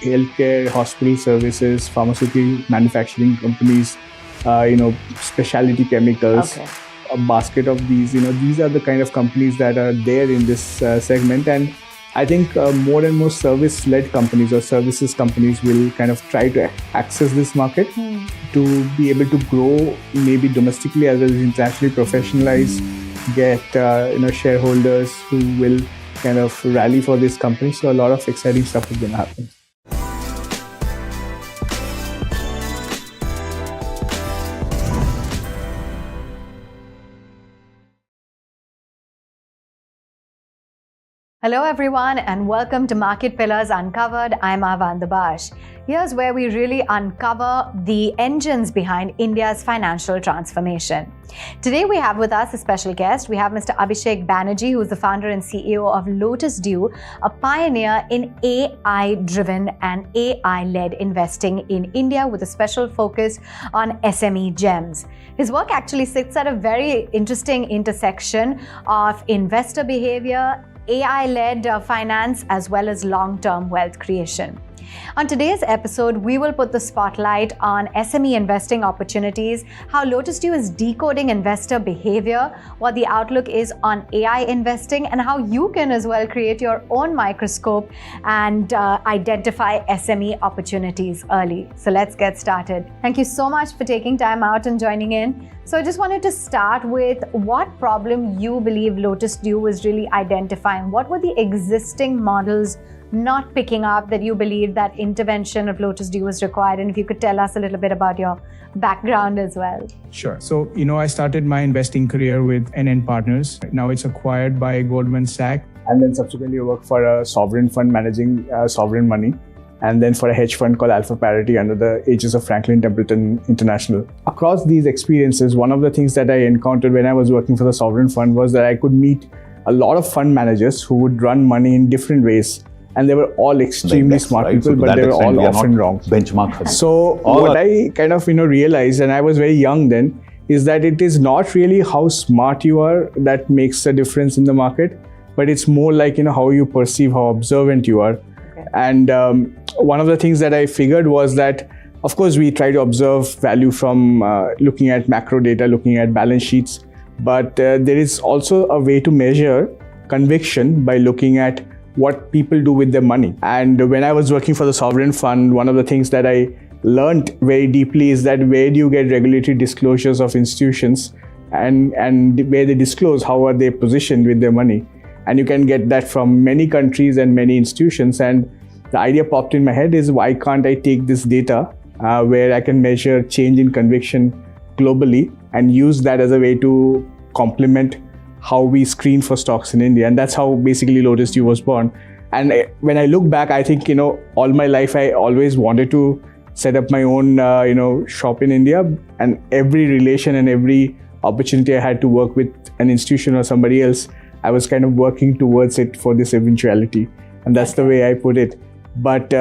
healthcare, hospital services, pharmaceutical manufacturing companies, specialty chemicals. Okay. A basket of these, these are the kind of companies that are there in this segment. And I think more and more service-led companies or services companies will kind of try to access this market to be able to grow maybe domestically as well as internationally, professionalize, get shareholders who will kind of rally for this company. So a lot of exciting stuff is going to happen. Hello everyone and welcome to Market Pillars Uncovered. I'm Avan Dabash. Here's where we really uncover the engines behind India's financial transformation. Today we have with us a special guest. We have Mr. Abhishek Banerjee, who is the founder and CEO of Lotus Dew, a pioneer in AI-driven and AI-led investing in India with a special focus on SME gems. His work actually sits at a very interesting intersection of investor behavior, AI-led finance, as well as long-term wealth creation. On today's episode, we will put the spotlight on SME investing opportunities, how Lotus Dew is decoding investor behavior, what the outlook is on AI investing, and how you can as well create your own microscope and identify SME opportunities early. So let's get started. Thank you so much for taking time out and joining in. So I just wanted to start with what problem you believe Lotus Dew was really identifying. What were the existing models not picking up that you believe that intervention of Lotus Dew was required? And if you could tell us a little bit about your background as well. Sure. So, I started my investing career with NN Partners. Now it's acquired by Goldman Sachs. And then subsequently I worked for a sovereign fund managing sovereign money. And then for a hedge fund called Alpha Parity under the aegis of Franklin Templeton International. Across these experiences, one of the things that I encountered when I was working for the sovereign fund was that I could meet a lot of fund managers who would run money in different ways. And they were all extremely smart people, so but they were all often wrong. Benchmark. So what I kind of realized, and I was very young then, is that it is not really how smart you are that makes a difference in the market, but it's more like how you perceive, how observant you are. Okay. And one of the things that I figured was that, of course, we try to observe value from looking at macro data, looking at balance sheets, but there is also a way to measure conviction by looking at what people do with their money. And when I was working for the sovereign fund, one of the things that I learned very deeply is that where do you get regulatory disclosures of institutions and where they disclose how are they positioned with their money. And you can get that from many countries and many institutions. And the idea popped in my head is, why can't I take this data where I can measure change in conviction globally and use that as a way to complement how we screen for stocks in India. And that's how basically Lotus Dew was born. And when I look back, I think, all my life, I always wanted to set up my own, shop in India. And every relation and every opportunity I had to work with an institution or somebody else, I was kind of working towards it for this eventuality. And that's the way I put it. But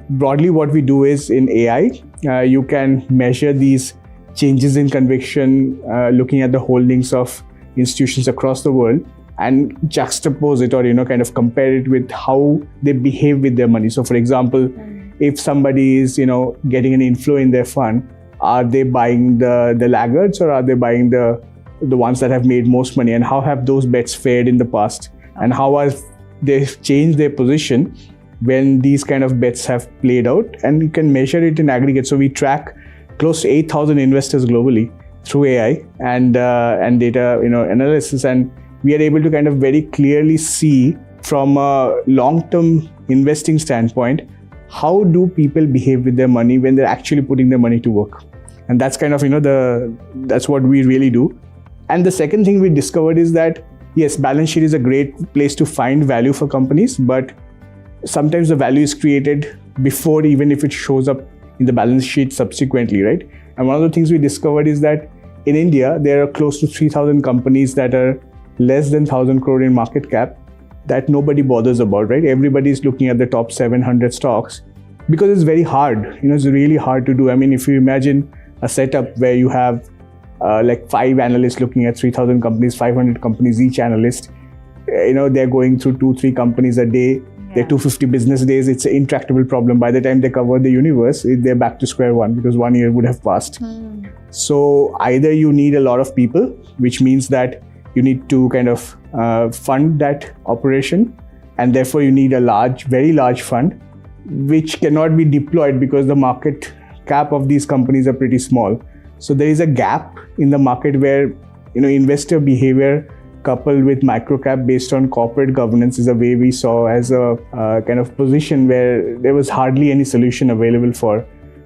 broadly what we do is in AI, you can measure these changes in conviction, looking at the holdings of institutions across the world and juxtapose it or kind of compare it with how they behave with their money. So for example, if somebody is getting an inflow in their fund, are they buying the laggards or are they buying the ones that have made most money, and how have those bets fared in the past, and how have they changed their position when these kind of bets have played out? And you can measure it in aggregate. So we track close to 8,000 investors globally through AI and data analysis, and we are able to kind of very clearly see from a long-term investing standpoint, how do people behave with their money when they're actually putting their money to work. And that's kind of that's what we really do. And the second thing we discovered is that yes, balance sheet is a great place to find value for companies, but sometimes the value is created before even if it shows up in the balance sheet subsequently, right? And one of the things we discovered is that in India, there are close to 3,000 companies that are less than 1,000 crore in market cap that nobody bothers about, right? Everybody is looking at the top 700 stocks because it's very hard. It's really hard to do. I mean, if you imagine a setup where you have like 5 analysts looking at 3,000 companies, 500 companies each analyst, they're going through 2-3 companies a day. Their 250 business days, it's an intractable problem. By the time they cover the universe, they're back to square one because 1 year would have passed. So either you need a lot of people, which means that you need to kind of fund that operation, and therefore you need a large, very large fund, which cannot be deployed because the market cap of these companies are pretty small. So there is a gap in the market where investor behavior coupled with microcap based on corporate governance is a way we saw as a kind of position where there was hardly any solution available for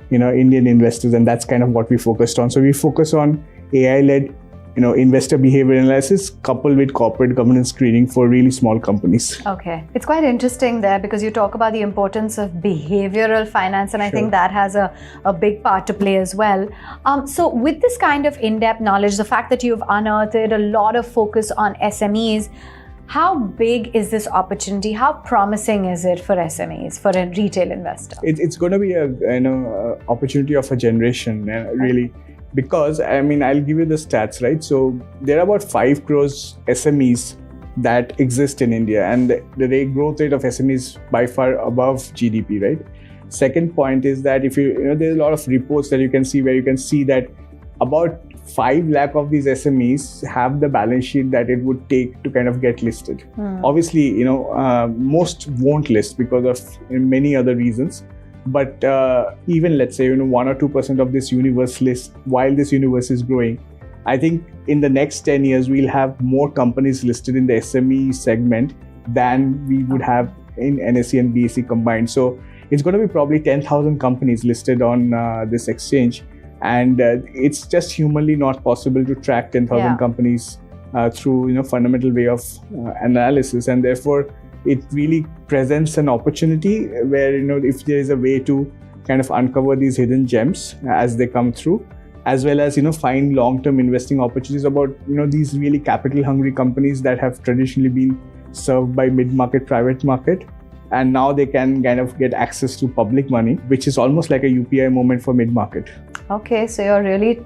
Indian investors, and that's kind of what we focused on. So we focus on AI-led investor behavior analysis coupled with corporate governance screening for really small companies. Okay. It's quite interesting there because you talk about the importance of behavioral finance, and I think that has a big part to play as well. So with this kind of in-depth knowledge, the fact that you've unearthed a lot of focus on SMEs, how big is this opportunity? How promising is it for SMEs, for a retail investor? It's going to be a opportunity of a generation, really. Because, I'll give you the stats, right? So there are about 5 crores SMEs that exist in India, and the growth rate of SMEs by far above GDP, right? Second point is that if there's a lot of reports that you can see where you can see that about 5 lakh of these SMEs have the balance sheet that it would take to kind of get listed. Obviously, most won't list because of many other reasons. But even let's say 1 or 2% of this universe list, while this universe is growing, I think in the next 10 years we'll have more companies listed in the SME segment than we would have in NSE and BSE combined. So it's going to be probably 10,000 companies listed on this exchange, and it's just humanly not possible to track 10,000 companies through fundamental way of analysis, and therefore it really presents an opportunity where if there is a way to kind of uncover these hidden gems as they come through, as well as find long-term investing opportunities about these really capital hungry companies that have traditionally been served by mid-market, private market, and now they can kind of get access to public money, which is almost like a UPI moment for mid-market. Okay, so you're really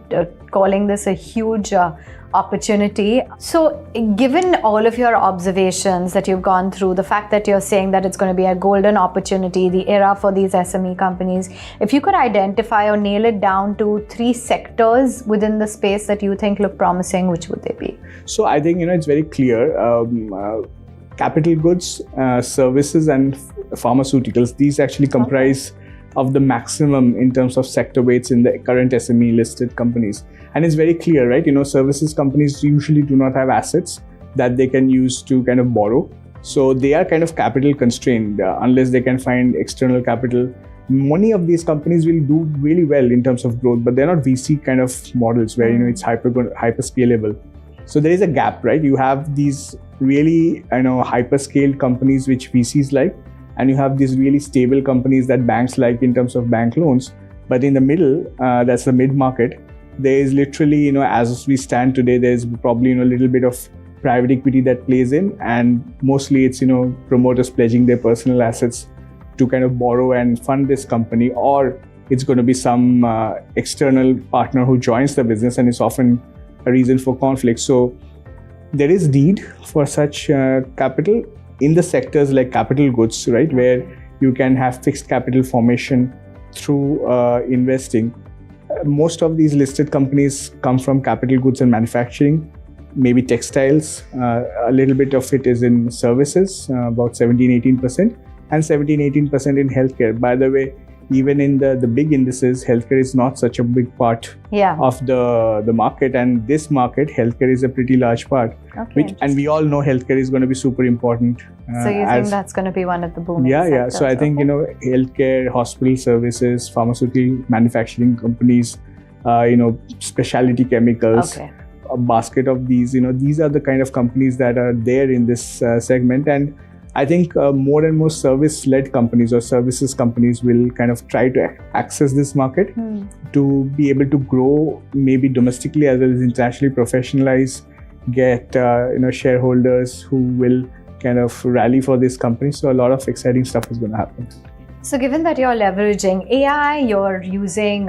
calling this a huge opportunity. So given all of your observations that you've gone through, the fact that you're saying that it's going to be a golden opportunity, the era for these SME companies, if you could identify or nail it down to 3 sectors within the space that you think look promising, which would they be? So I think it's very clear. Capital goods, services and pharmaceuticals, these actually comprise of the maximum in terms of sector weights in the current SME listed companies. And it's very clear, right? Services companies usually do not have assets that they can use to kind of borrow. So they are kind of capital constrained unless they can find external capital. Many of these companies will do really well in terms of growth, but they're not VC kind of models where, it's hyper scalable. So there is a gap, right? You have these really, hyper scaled companies which VCs like, and you have these really stable companies that banks like in terms of bank loans. But in the middle, that's the mid-market, there is literally, as we stand today, there's probably, a little bit of private equity that plays in, and mostly it's, promoters pledging their personal assets to kind of borrow and fund this company, or it's going to be some external partner who joins the business, and it's often a reason for conflict. So there is need for such capital in the sectors like capital goods, right, where you can have fixed capital formation through investing. Most of these listed companies come from capital goods and manufacturing, maybe textiles. A little bit of it is in services, about 17-18%, and 17-18% in healthcare. By the way, even in the big indices, healthcare is not such a big part of the market, and this market, healthcare is a pretty large part. And we all know healthcare is going to be super important. So you think that's going to be one of the booming sectors? So I think healthcare, hospital services, pharmaceutical manufacturing companies, specialty chemicals, a basket of these. These are the kind of companies that are there in this segment, and I think more and more service-led companies or services companies will kind of try to access this market to be able to grow, maybe domestically as well as internationally, professionalize, get shareholders who will kind of rally for this company. So a lot of exciting stuff is going to happen. So given that you're leveraging AI, you're using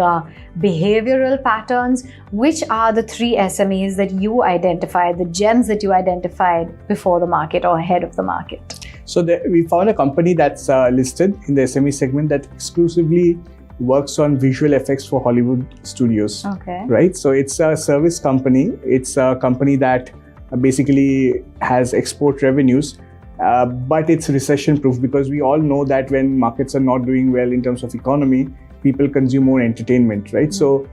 behavioral patterns, which are the 3 SMEs that you identified, the gems that you identified before the market or ahead of the market? So we found a company that's listed in the SME segment that exclusively works on visual effects for Hollywood studios. Okay. Right. So it's a service company. It's a company that basically has export revenues, but it's recession proof, because we all know that when markets are not doing well in terms of economy, people consume more entertainment, right? So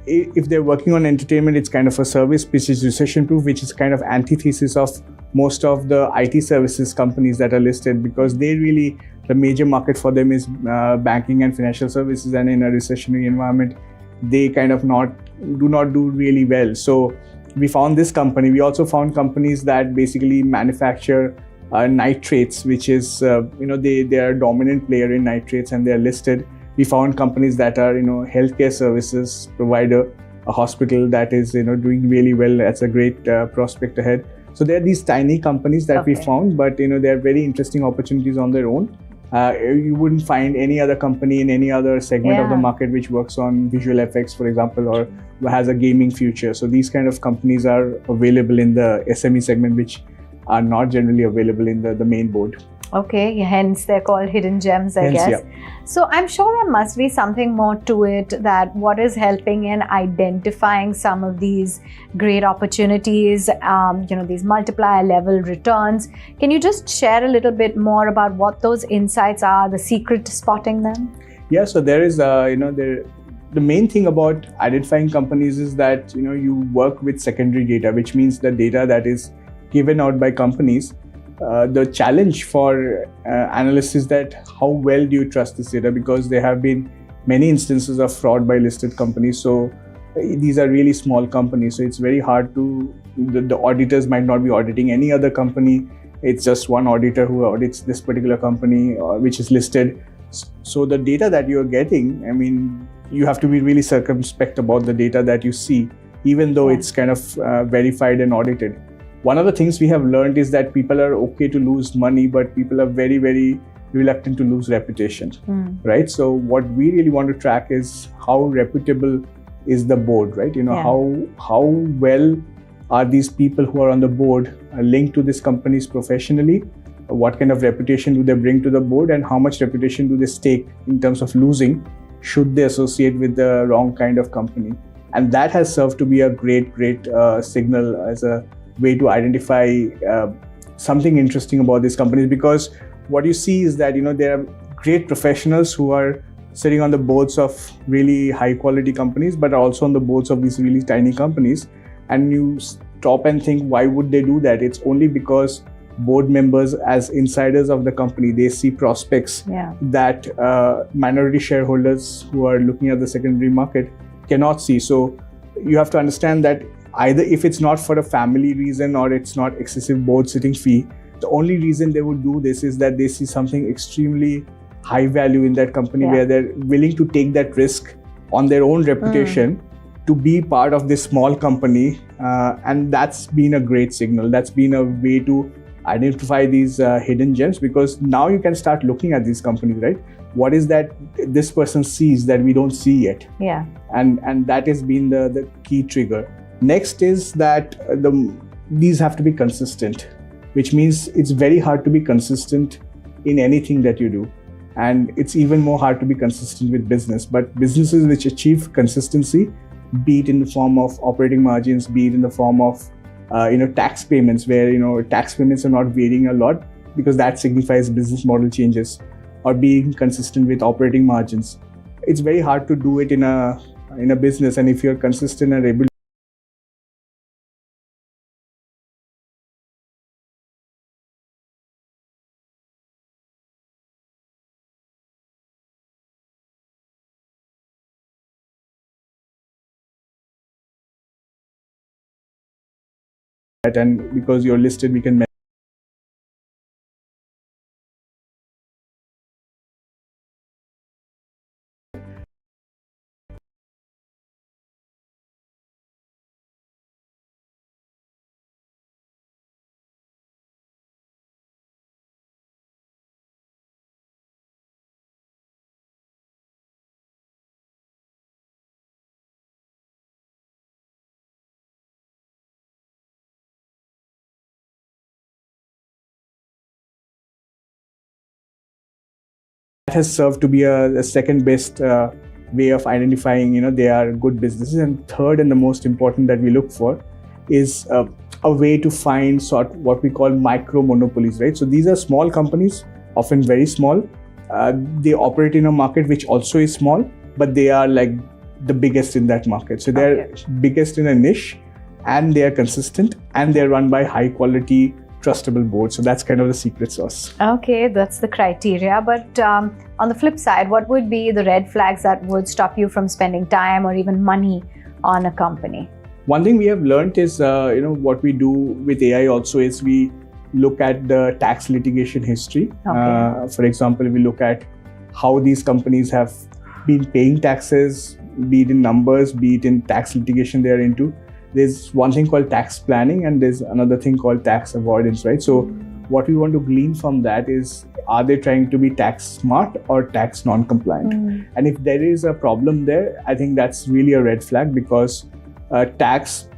if they're working on entertainment, it's kind of a service which is recession proof, which is kind of antithesis of most of the IT services companies that are listed, because they really, the major market for them is banking and financial services, and in a recessionary environment, they kind of do not do really well. So we found this company. We also found companies that basically manufacture nitrates, which is they are a dominant player in nitrates, and they are listed. We found companies that are healthcare services provider, a hospital that is doing really well. That's a great prospect ahead. So there are these tiny companies that we found, but they are very interesting opportunities on their own. You wouldn't find any other company in any other segment of the market which works on visual effects, for example, or has a gaming future. So these kind of companies are available in the SME segment, which are not generally available in the main board. Okay, hence they're called hidden gems, I guess. Yeah. So I'm sure there must be something more to it, that what is helping in identifying some of these great opportunities, these multiplier level returns. Can you just share a little bit more about what those insights are, the secret to spotting them? Yeah, so there is, the main thing about identifying companies is that, you work with secondary data, which means the data that is given out by companies. The challenge for analysts is that how well do you trust this data, because there have been many instances of fraud by listed companies. So these are really small companies, so it's very hard to, the auditors might not be auditing any other company. It's just one auditor who audits this particular company which is listed. So the data that you're getting, I mean, you have to be really circumspect about the data that you see, even though it's kind of verified and audited. One of the things we have learned is that people are okay to lose money, but people are very, very reluctant to lose reputation, right? So what we really want to track is how reputable is the board, right? How well are these people who are on the board linked to these companies professionally? What kind of reputation do they bring to the board, and how much reputation do they stake in terms of losing should they associate with the wrong kind of company? And that has served to be a great signal as a way to identify something interesting about these companies, because what you see is that there are great professionals who are sitting on the boards of really high quality companies, but also on the boards of these really tiny companies, and you stop and think, why would they do that? It's only because board members, as insiders of the company, they see prospects that minority shareholders who are looking at the secondary market cannot see. So you have to understand that either if it's not for a family reason or it's not excessive board sitting fee, the only reason they would do this is that they see something extremely high value in that company, where they're willing to take that risk on their own reputation to be part of this small company. And that's been a great signal. That's been a way to identify these hidden gems, because now you can start looking at these companies, right? What is that this person sees that we don't see yet? Yeah. And that has been the key trigger. Next is that these have to be consistent, which means it's very hard to be consistent in anything that you do. And it's even more hard to be consistent with business. But businesses which achieve consistency, be it in the form of operating margins, be it in the form of tax payments, where tax payments are not varying a lot, because that signifies business model changes, or being consistent with operating margins. It's very hard to do it in a business, and if you're consistent and able that, and because you're listed, we can has served to be a second best way of identifying, they are good businesses. And third, and the most important that we look for, is a way to find what we call micro monopolies, right? So these are small companies, often very small. They operate in a market which also is small, but they are like the biggest in that market. So they're biggest in a niche, and they are consistent, and they're run by high quality, trustable boards. So that's kind of the secret sauce. Okay, that's the criteria. But on the flip side, what would be the red flags that would stop you from spending time or even money on a company? One thing we have learned is, what we do with AI also is we look at the tax litigation history. For example, we look at how these companies have been paying taxes, be it in numbers, be it in tax litigation they are into. There's one thing called tax planning, and there's another thing called tax avoidance, right? So what we want to glean from that is, are they trying to be tax smart or tax non-compliant? And if there is a problem there, I think that's really a red flag, because tax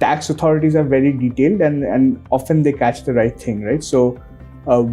authorities are very detailed, and often they catch the right thing, right? So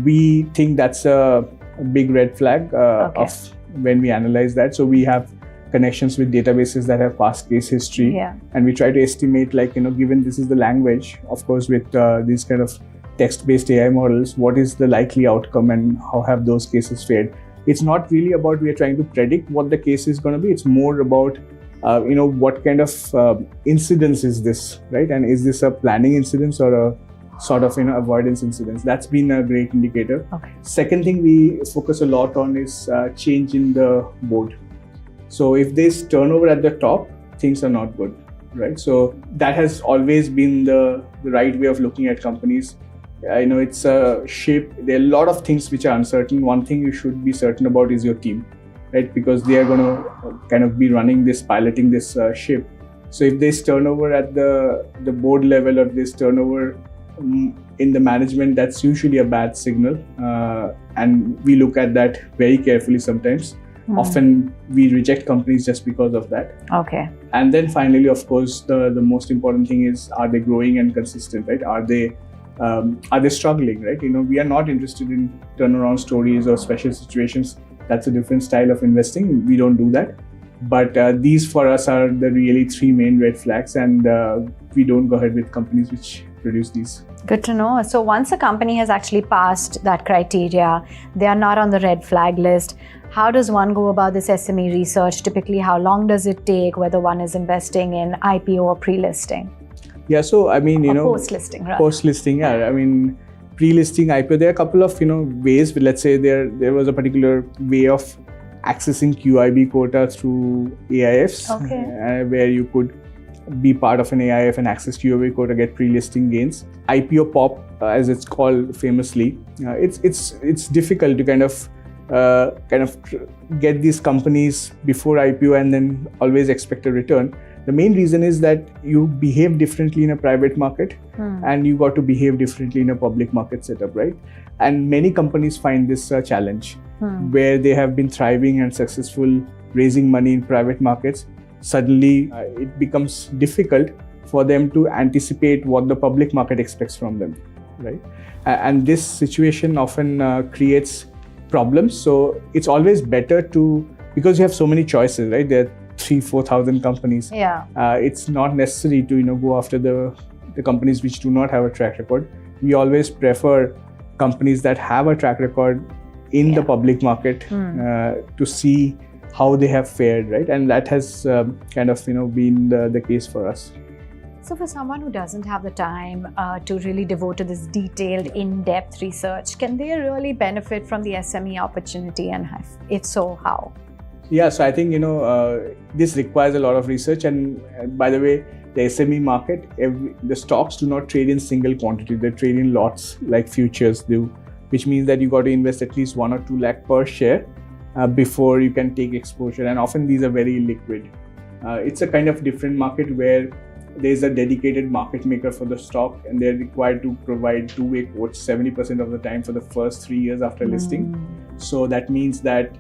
we think that's a big red flag of when we analyze that. So we have connections with databases that have past case history, and we try to estimate, given this is the language, of course, with these kind of text-based AI models, what is the likely outcome and how have those cases fared. It's not really about we are trying to predict what the case is going to be. It's more about what kind of incidence is this, right? And is this a planning incidence or a sort of avoidance incidence? That's been a great indicator. Second thing we focus a lot on is change in the board. So if there's turnover at the top, things are not good, right? So that has always been the right way of looking at companies. It's a ship. There are a lot of things which are uncertain. One thing you should be certain about is your team, right? Because they are going to kind of be piloting this ship. So if there's turnover at the board level, or there's turnover in the management, that's usually a bad signal. And we look at that very carefully sometimes. Often we reject companies just because of that. And then finally, of course, the most important thing is, are they growing and consistent, right? Are they struggling, right? We are not interested in turnaround stories or special situations. That's a different style of investing. We don't do that. But these for us are the really three main red flags, and we don't go ahead with companies which produce these. Good to know. So once a company has actually passed that criteria, they are not on the red flag list. How does one go about this SME research? Typically, how long does it take, whether one is investing in IPO or pre-listing? Yeah, so post-listing, right? Post-listing, yeah. Pre-listing, IPO, there are a couple of ways. Let's say there was a particular way of accessing QIB quota through AIFs, where you could be part of an AIF and access QIB quota, get pre-listing gains. IPO pop, as it's called famously, it's difficult to kind of get these companies before IPO and then always expect a return. The main reason is that you behave differently in a private market and you got to behave differently in a public market setup, right? And many companies find this a challenge where they have been thriving and successful raising money in private markets. Suddenly it becomes difficult for them to anticipate what the public market expects from them, right? And this situation often creates problems. So it's always better because you have so many choices, right? There are 3,000-4,000 companies. It's not necessary to go after the companies which do not have a track record. We always prefer companies that have a track record in the public market to see how they have fared, right? And that has kind of been the case for us. So for someone who doesn't have the time to really devote to this detailed, in-depth research, can they really benefit from the SME opportunity, and if so, how? Yeah, so I think this requires a lot of research, and by the way, the SME market, the stocks do not trade in single quantity; they trade in lots, like futures do, which means that you got to invest at least 1 or 2 lakh per share before you can take exposure, and often these are very liquid. It's a kind of different market where there's a dedicated market maker for the stock, and they're required to provide two-way quotes 70% of the time for the first 3 years after listing. So that means that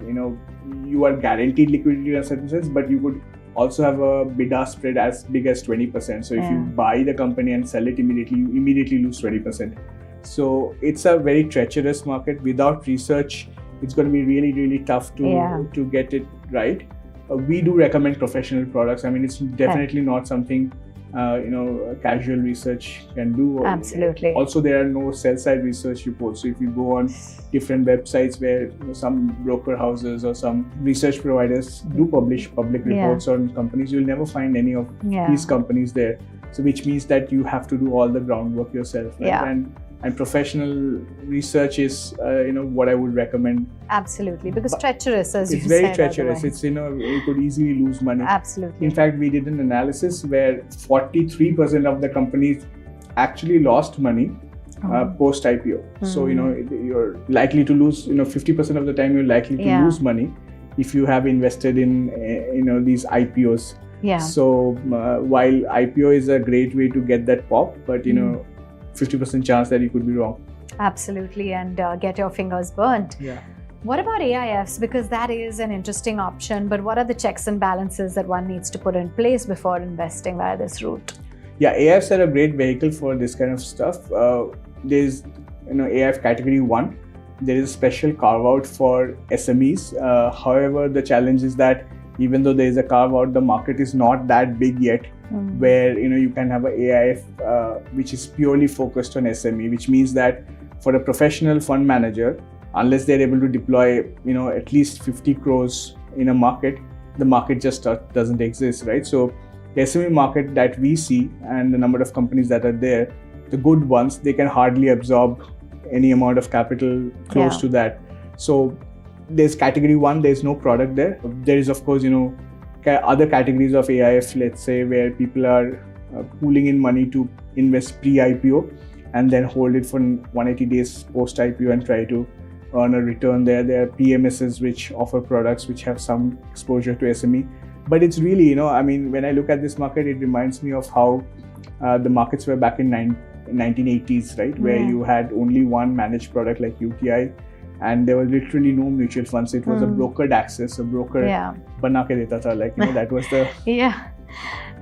you are guaranteed liquidity in a certain sense, but you could also have a bid-ask spread as big as 20%. So if you buy the company and sell it immediately, you immediately lose 20%. So it's a very treacherous market. Without research, it's going to be really, really tough to get it right. We do recommend professional products. I mean, it's definitely not something casual research can do. Absolutely. Also, there are no sell-side research reports. So if you go on different websites where some broker houses or some research providers do publish public reports on companies, you'll never find any of these companies there. So which means that you have to do all the groundwork yourself, right? And professional research is, what I would recommend. Absolutely, because treacherous, as you said. It's very treacherous. Otherwise. It's, you could easily lose money. Absolutely. In fact, we did an analysis where 43% of the companies actually lost money post IPO. So, you're likely to lose, 50% of the time you're likely to lose money if you have invested in, these IPOs. Yeah. So, while IPO is a great way to get that pop, but, 50% chance that you could be wrong. Absolutely, and get your fingers burnt. Yeah. What about AIFs? Because that is an interesting option, but what are the checks and balances that one needs to put in place before investing via this route? Yeah, AIFs are a great vehicle for this kind of stuff. There's, AIF category 1. There is a special carve out for SMEs. However, the challenge is that even though there is a carve out, the market is not that big yet. Where you can have an AIF which is purely focused on SME, which means that for a professional fund manager, unless they're able to deploy at least 50 crores in a market, the market just doesn't exist, right? So the SME market that we see and the number of companies that are there, the good ones, they can hardly absorb any amount of capital close to that. So there's category 1, there's no product there. There is, of course, other categories of AIF, let's say, where people are pooling in money to invest pre-IPO and then hold it for 180 days post-IPO and try to earn a return there. There are PMSs which offer products which have some exposure to SME. But it's really, when I look at this market, it reminds me of how the markets were back in 1980s, right? Where you had only one managed product like UTI. And there was literally no mutual funds. It was a brokered access, a broker bana ke deta tha, that was the... Yeah.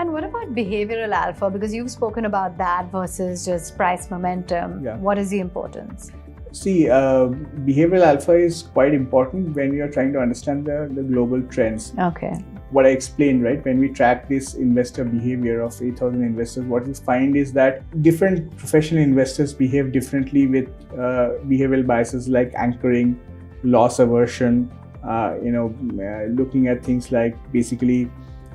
And what about behavioral alpha? Because you've spoken about that versus just price momentum. Yeah. What is the importance? See, behavioral alpha is quite important when you're trying to understand the global trends. Okay. What I explained, right? When we track this investor behavior of 8,000 investors, what we find is that different professional investors behave differently with behavioral biases like anchoring, loss aversion, looking at things like basically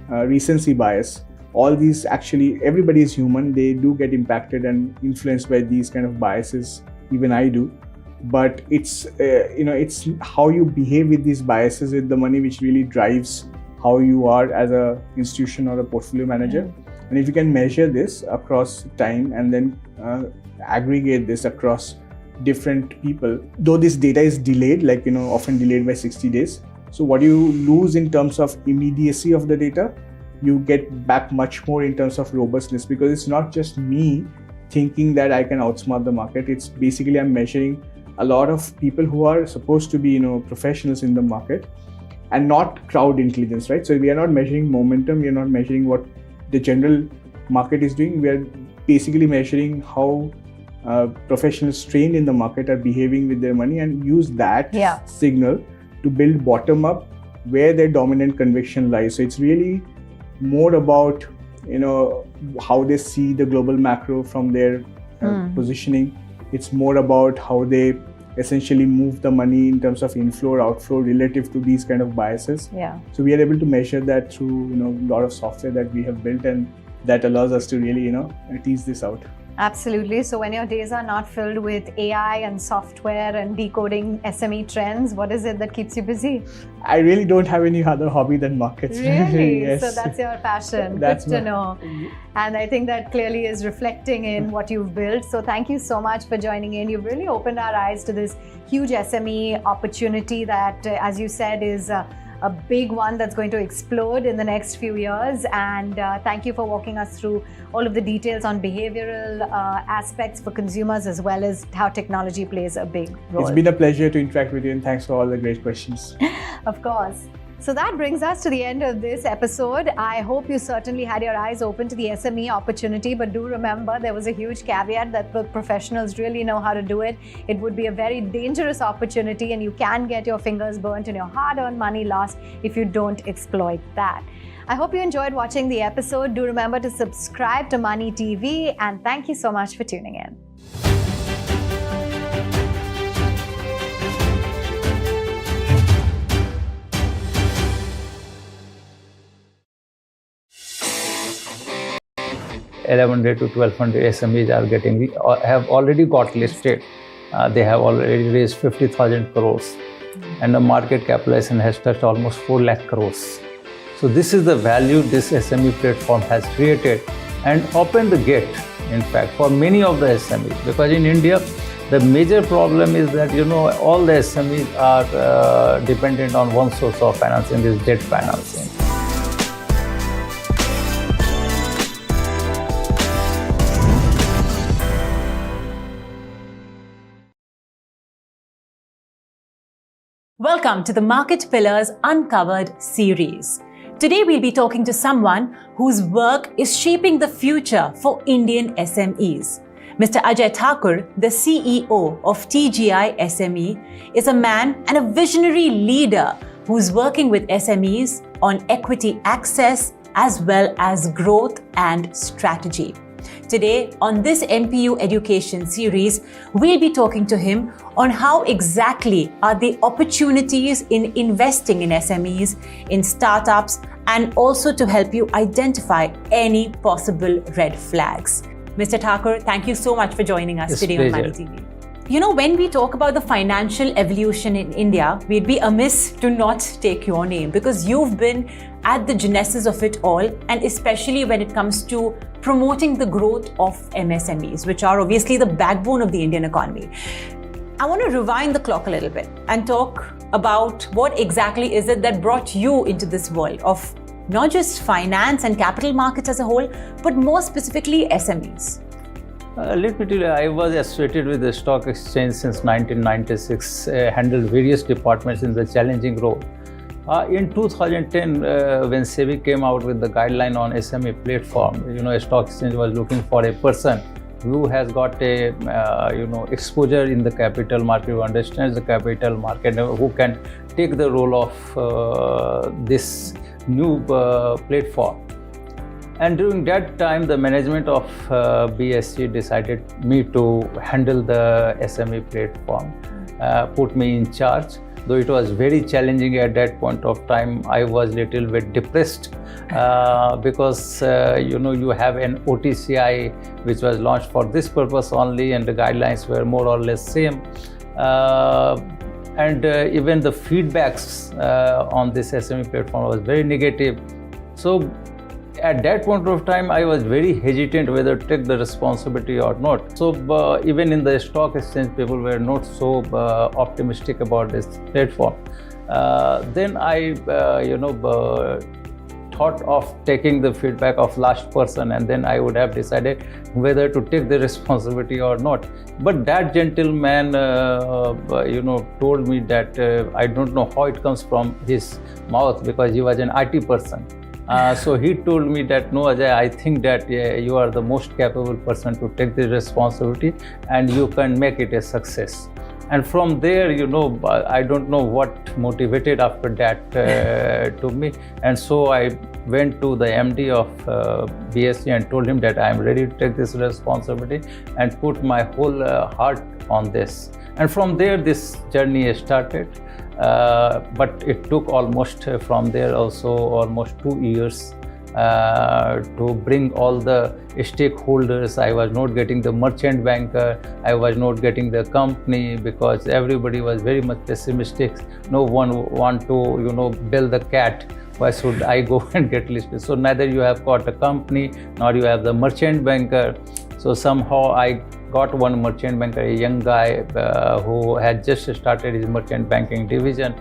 recency bias. All these actually, everybody is human. They do get impacted and influenced by these kind of biases. Even I do. But it's, it's how you behave with these biases with the money which really drives how you are as a institution or a portfolio manager. And if you can measure this across time and then aggregate this across different people, though this data is delayed, often delayed by 60 days. So what you lose in terms of immediacy of the data, you get back much more in terms of robustness, because it's not just me thinking that I can outsmart the market. It's basically I'm measuring a lot of people who are supposed to be, professionals in the market, and not crowd intelligence, right? So we are not measuring momentum. We are not measuring what the general market is doing. We are basically measuring how professionals trained in the market are behaving with their money, and use that signal to build bottom up where their dominant conviction lies. So it's really more about, how they see the global macro from their positioning. It's more about how they essentially move the money in terms of inflow or outflow relative to these kind of biases. Yeah. So we are able to measure that through, a lot of software that we have built, and that allows us to really, tease this out. Absolutely. So when your days are not filled with AI and software and decoding SME trends, what is it that keeps you busy? I really don't have any other hobby than markets. Really? Yes. So that's your passion. That's good to know. And I think that clearly is reflecting in what you've built. So thank you so much for joining in. You've really opened our eyes to this huge SME opportunity that, as you said, is a big one that's going to explode in the next few years. And thank you for walking us through all of the details on behavioral aspects for consumers, as well as how technology plays a big role. It's been a pleasure to interact with you, and thanks for all the great questions. Of course. So that brings us to the end of this episode. I hope you certainly had your eyes open to the SME opportunity, but do remember there was a huge caveat that the professionals really know how to do it. It would be a very dangerous opportunity and you can get your fingers burnt and your hard-earned money lost if you don't exploit that. I hope you enjoyed watching the episode. Do remember to subscribe to Money TV and thank you so much for tuning in. $1,100 to $1,200 SMEs are have already got listed. They have already raised 50,000 crores, and the market capitalization has touched almost 4 lakh crores. So this is the value this SME platform has created and opened the gate, in fact, for many of the SMEs. Because in India, the major problem is that all the SMEs are dependent on one source of financing, this debt financing. Welcome to the Market Pillars Uncovered series. Today we'll be talking to someone whose work is shaping the future for Indian SMEs. Mr. Ajay Thakur, the CEO of TGI SME, is a man and a visionary leader who's working with SMEs on equity access as well as growth and strategy. Today, on this MPU Education series, we'll be talking to him on how exactly are the opportunities in investing in SMEs, in startups, and also to help you identify any possible red flags. Mr. Thakur, thank you so much for joining us today on Money TV. When we talk about the financial evolution in India, we'd be amiss to not take your name because you've been at the genesis of it all, and especially when it comes to promoting the growth of MSMEs, which are obviously the backbone of the Indian economy. I want to rewind the clock a little bit and talk about what exactly is it that brought you into this world of not just finance and capital markets as a whole, but more specifically SMEs. Let me tell you, I was associated with the stock exchange since 1996, handled various departments in the challenging role. In 2010, when SEBI came out with the guideline on SME platform, a stock exchange was looking for a person who has got a exposure in the capital market, who understands the capital market, who can take the role of this new platform. And during that time, the management of BSE decided me to handle the SME platform, put me in charge. Though it was very challenging at that point of time, I was little bit depressed because you have an OTCI which was launched for this purpose only, and the guidelines were more or less same. And even the feedbacks on this SME platform was very negative. So at that point of time, I was very hesitant whether to take the responsibility or not. So even in the stock exchange, people were not so optimistic about this platform. Then I, thought of taking the feedback of last person, and then I would have decided whether to take the responsibility or not. But that gentleman, told me that I don't know how it comes from his mouth because he was an IT person. So he told me that, no, Ajay, I think that you are the most capable person to take the responsibility and you can make it a success. And from there, I don't know what motivated after that to me. And so I went to the MD of BSE and told him that I am ready to take this responsibility and put my whole heart on this. And from there, this journey started. But it took almost from there also almost 2 years to bring all the stakeholders. I was not getting the merchant banker, I was not getting the company because everybody was very much pessimistic. No one want to build the cat. Why should I go and get listed? So neither you have got a company nor you have the merchant banker. So somehow I got one merchant banker, a young guy who had just started his merchant banking division,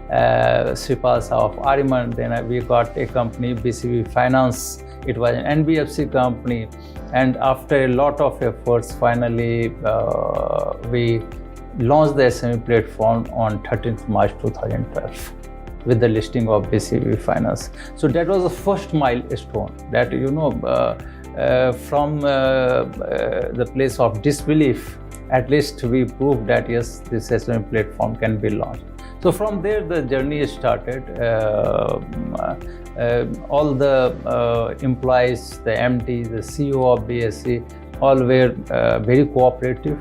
Sripal of Ariman. Then we got a company, BCB Finance. It was an NBFC company. And after a lot of efforts, finally we launched the SME platform on 13th March 2012. with the listing of BCB Finance. So that was the first milestone that, from the place of disbelief, at least we proved that yes, this SME platform can be launched. So from there the journey started. All the employees, the MD, the CEO of BSE, all were very cooperative.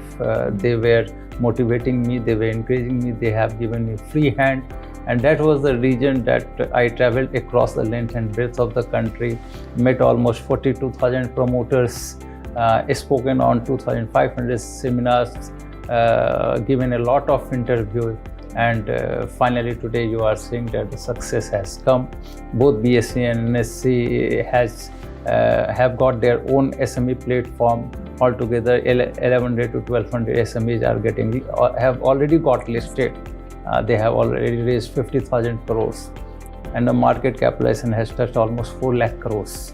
They were motivating me, they were encouraging me, they have given me free hand. And that was the reason that I traveled across the length and breadth of the country, met almost 42,000 promoters, spoken on 2,500 seminars, given a lot of interviews. And finally today you are seeing that the success has come. Both BSE and NSE have got their own SME platform. Altogether 1100 to 1200 SMEs have already got listed. They have already raised 50,000 crores and the market capitalization has touched almost 4 lakh crores.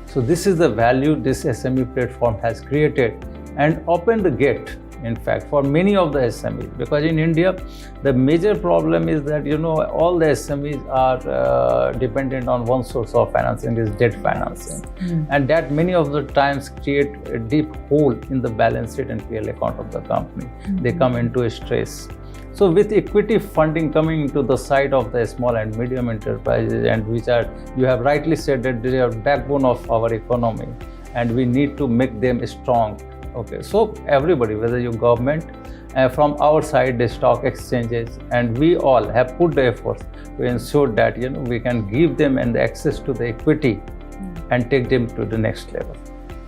So this is the value this SME platform has created and opened the gate, in fact, for many of the SMEs, because in India the major problem is that all the SMEs are dependent on one source of financing, is debt financing, and that many of the times create a deep hole in the balance sheet and PL account of the company. They come into a stress. So with equity funding coming into the side of the small and medium enterprises, and which are, you have rightly said that they are backbone of our economy and we need to make them strong. Okay, so everybody, whether you government, from our side, the stock exchanges, and we all have put the efforts to ensure that we can give them and the access to the equity and take them to the next level.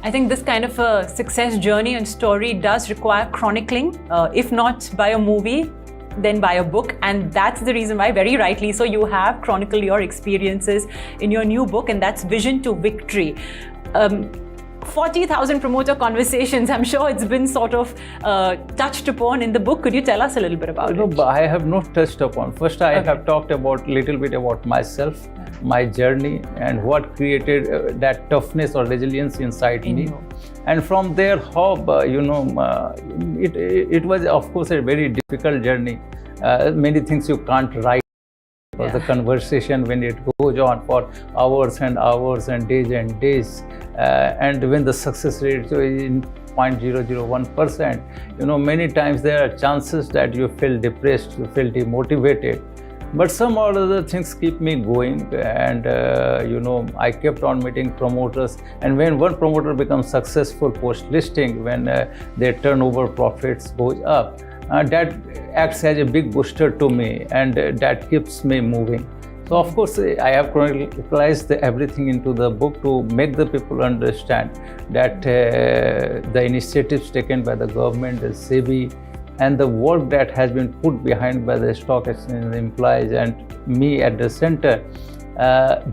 I think this kind of a success journey and story does require chronicling, if not by a movie, then by a book, and that's the reason why, very rightly so, you have chronicled your experiences in your new book, and that's Vision to Victory. 40,000 promoter conversations, I'm sure it's been sort of touched upon in the book. Could you tell us a little bit about it? I have not touched upon. First, I have talked about little bit about myself, my journey, and what created that toughness or resilience inside me. And from there, how it was, of course, a very difficult journey. Many things you can't write. Because the conversation, when it goes on for hours and hours and days, and when the success rate is in 0.001%, many times there are chances that you feel depressed, you feel demotivated. But some or other things keep me going, and I kept on meeting promoters. And when one promoter becomes successful post-listing, when their turnover profits goes up, that acts as a big booster to me, and that keeps me moving. So of course I have chronicled everything into the book to make the people understand that the initiatives taken by the government, the SEBI, and the work that has been put behind by the stock exchange employees and me at the center,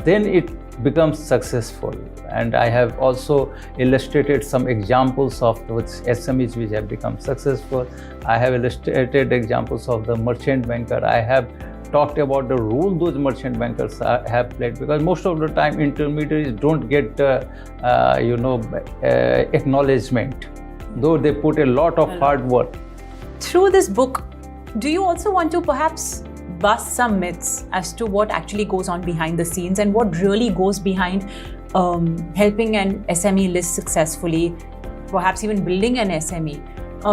then it becomes successful. And I have also illustrated some examples of those SMEs which have become successful. I have illustrated examples of the merchant banker. I have talked about the role those merchant bankers have played, because most of the time intermediaries don't get acknowledgement, though they put a lot of hard work. Through this book, do you also want to perhaps bust some myths as to what actually goes on behind the scenes and what really goes behind helping an SME list successfully, perhaps even building an SME?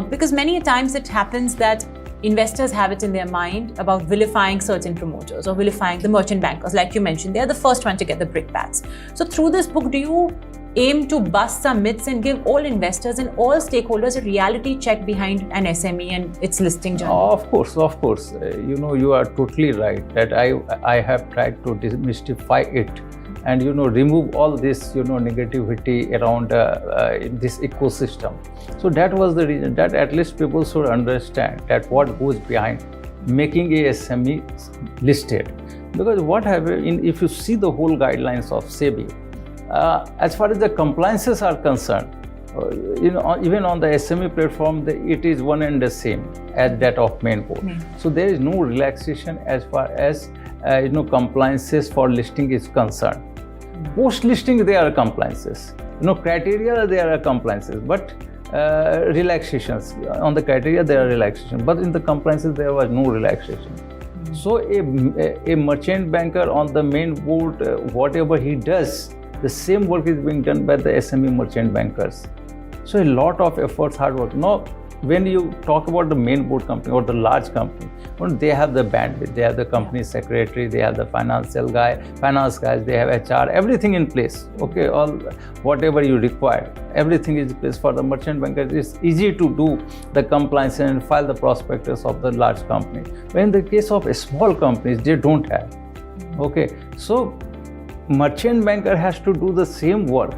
Because many times it happens that investors have it in their mind about vilifying certain promoters or vilifying the merchant bankers. Like you mentioned, they're the first one to get the brickbats. So through this book, do you aim to bust some myths and give all investors and all stakeholders a reality check behind an SME and its listing journey? Of course. You are totally right that I have tried to demystify it and remove all this negativity around this ecosystem. So that was the reason that at least people should understand that what goes behind making a SME listed. Because what happens, if you see the whole guidelines of SEBI, as far as the compliances are concerned, even on the SME platform, it is one and the same as that of main board. So there is no relaxation as far as compliances for listing is concerned. Post listing there are compliances, criteria there are compliances, but relaxations on the criteria there are relaxations, but in the compliances there was no relaxation. So a merchant banker on the main board, whatever he does, the same work is being done by the SME merchant bankers. So a lot of efforts, hard work. Now, when you talk about the main board company or the large company, they have the bandwidth, they have the company secretary, they have the finance guys, they have HR, everything in place. Okay, all whatever you require, everything is in place. For the merchant banker, it's easy to do the compliance and file the prospectus of the large company. But in the case of small companies, they don't have. Okay, so merchant banker has to do the same work.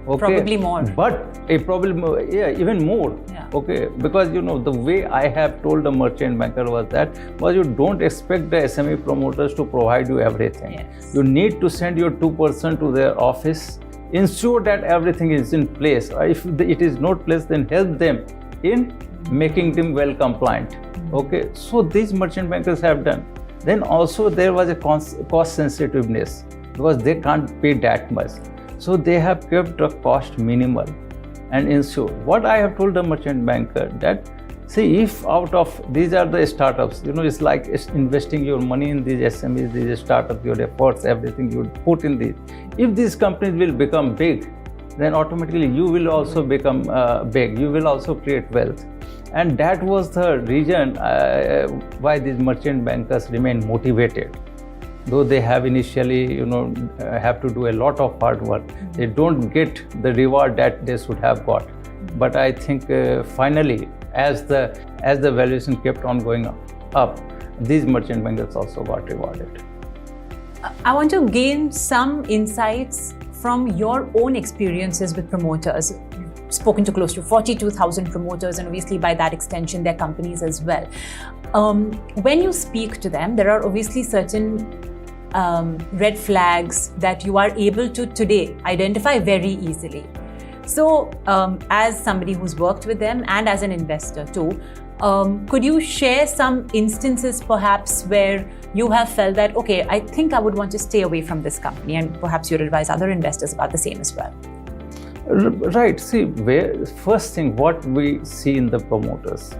Okay, Probably more. But even more. Yeah. Okay, because the way I have told the merchant banker was you don't expect the SME promoters to provide you everything. Yes. You need to send your 2% to their office, ensure that everything is in place. Or if it is not placed, then help them in making them well compliant. Okay, so these merchant bankers have done. Then also there was a cost sensitiveness because they can't pay that much. So they have kept the cost minimal and ensure. What I have told the merchant banker that, see, if out of these are the startups, it's like investing your money in these SMEs, these startups, your efforts, everything you put in these. If these companies will become big, then automatically you will also become big. You will also create wealth. And that was the reason why these merchant bankers remain motivated. Though they have initially, have to do a lot of hard work, they don't get the reward that they should have got. But I think finally, as the valuation kept on going up, these merchant bankers also got rewarded. I want to gain some insights from your own experiences with promoters. You've spoken to close to 42,000 promoters, and obviously by that extension, their companies as well. When you speak to them, there are obviously certain red flags that you are able to today identify very easily. So, as somebody who's worked with them and as an investor too, could you share some instances perhaps where you have felt that, okay, I think I would want to stay away from this company, and perhaps you'd advise other investors about the same as well? Right. See, first thing, what we see in the promoters,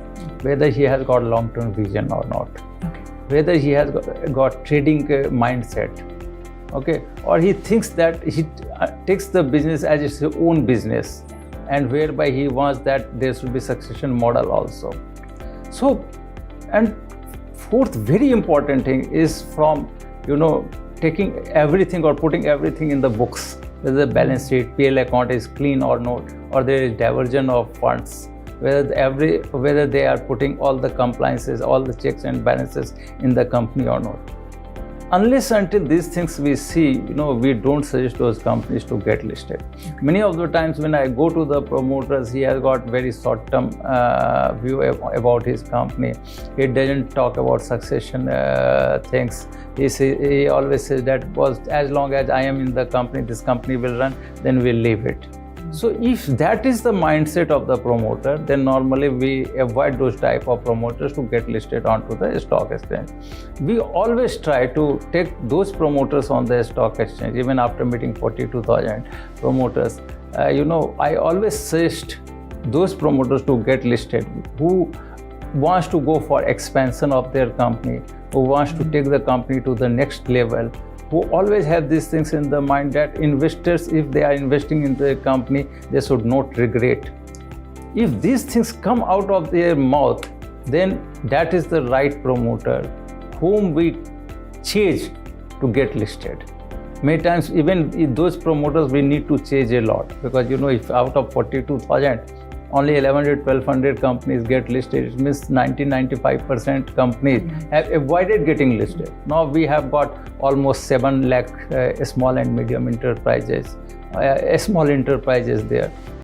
whether he has got long-term vision or not. Okay. Whether he has got trading mindset, okay, or he thinks that he takes the business as his own business, and whereby he wants that there should be succession model also. So, and fourth very important thing is from taking everything or putting everything in the books, whether the balance sheet, PL account is clean or not, or there is diversion of funds. Whether they are putting all the compliances, all the checks and balances in the company or not. Unless until these things we see, we don't suggest those companies to get listed. Many of the times when I go to the promoters, he has got very short-term view about his company. He doesn't talk about succession things. He always says that as long as I am in the company, this company will run, then we'll leave it. So if that is the mindset of the promoter, then normally we avoid those type of promoters to get listed onto the stock exchange. We always try to take those promoters on the stock exchange, even after meeting 42,000 promoters. I always suggest those promoters to get listed who wants to go for expansion of their company, who wants to take the company to the next level, who always have these things in the mind that investors, if they are investing in the company, they should not regret. If these things come out of their mouth, then that is the right promoter whom we chase to get listed. Many times, even those promoters, we need to chase a lot, because if out of 42,000, only 1,100-1,200 companies get listed, it means 90-95% companies have avoided getting listed. Now we have got almost 7 lakh small and medium enterprises, small enterprises there.